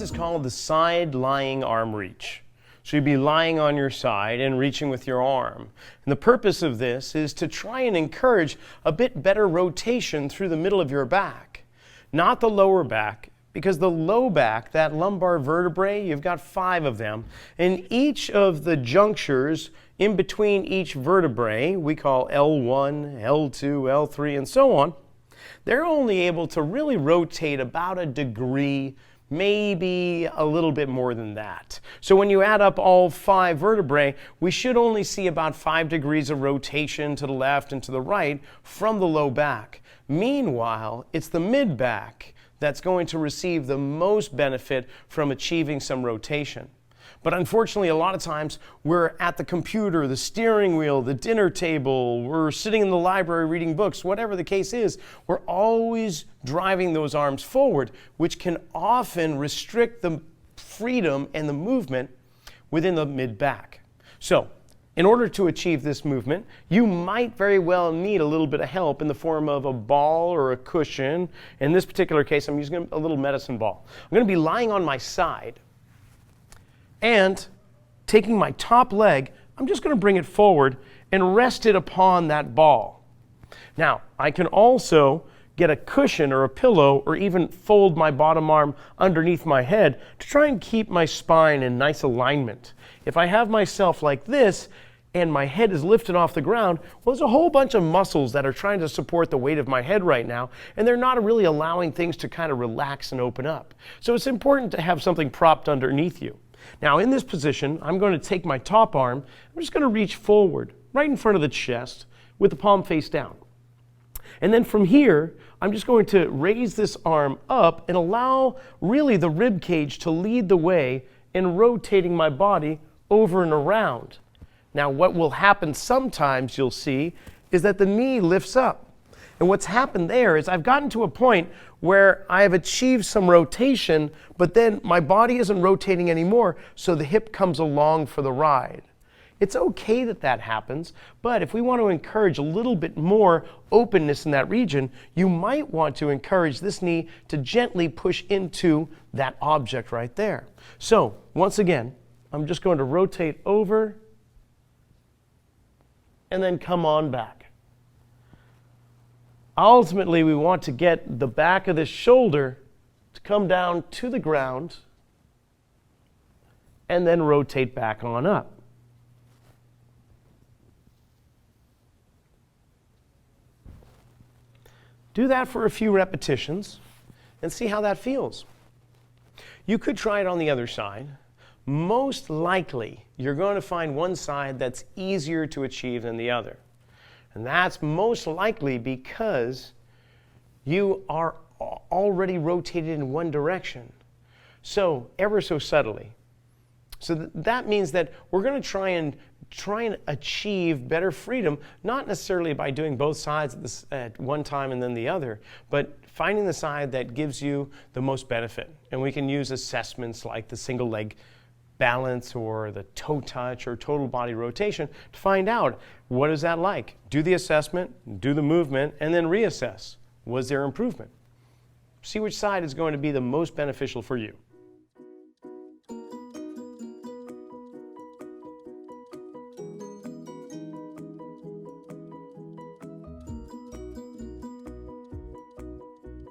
is called the side lying arm reach. So you'd be lying on your side and reaching with your arm. And the purpose of this is to try and encourage a bit better rotation through the middle of your back, not the lower back, because the low back, that lumbar vertebrae, you've got 5 of them, and each of the junctures in between each vertebrae, we call L1, L2, L3, and so on, they're only able to really rotate about a degree, maybe a little bit more than that. So when you add up all 5 vertebrae, we should only see about 5 degrees of rotation to the left and to the right from the low back. Meanwhile, it's the mid back that's going to receive the most benefit from achieving some rotation. But unfortunately, a lot of times we're at the computer, the steering wheel, the dinner table, we're sitting in the library reading books, whatever the case is, we're always driving those arms forward, which can often restrict the freedom and the movement within the mid-back. So, in order to achieve this movement, you might very well need a little bit of help in the form of a ball or a cushion. In this particular case, I'm using a little medicine ball. I'm going to be lying on my side, and taking my top leg, I'm just going to bring it forward and rest it upon that ball. Now, I can also get a cushion or a pillow or even fold my bottom arm underneath my head to try and keep my spine in nice alignment. If I have myself like this and my head is lifted off the ground, well, there's a whole bunch of muscles that are trying to support the weight of my head right now, and they're not really allowing things to kind of relax and open up. So it's important to have something propped underneath you. Now, in this position, I'm going to take my top arm, I'm just going to reach forward, right in front of the chest, with the palm face down. And then from here, I'm just going to raise this arm up and allow really the rib cage to lead the way in rotating my body over and around. Now, what will happen sometimes, you'll see, is that the knee lifts up. And what's happened there is I've gotten to a point where I have achieved some rotation, but then my body isn't rotating anymore, so the hip comes along for the ride. It's okay that that happens, but if we want to encourage a little bit more openness in that region, you might want to encourage this knee to gently push into that object right there. So, once again, I'm just going to rotate over and then come on back. Ultimately, we want to get the back of the shoulder to come down to the ground and then rotate back on up. Do that for a few repetitions and see how that feels. You could try it on the other side. Most likely, you're going to find one side that's easier to achieve than the other. And that's most likely because you are already rotated in one direction. So, ever so subtly. So that means that we're going to try and achieve better freedom, not necessarily by doing both sides at one time and then the other, but finding the side that gives you the most benefit. And we can use assessments like the single leg balance or the toe touch or total body rotation to find out what is that like. Do the assessment, do the movement, and then reassess. Was there improvement? See which side is going to be the most beneficial for you.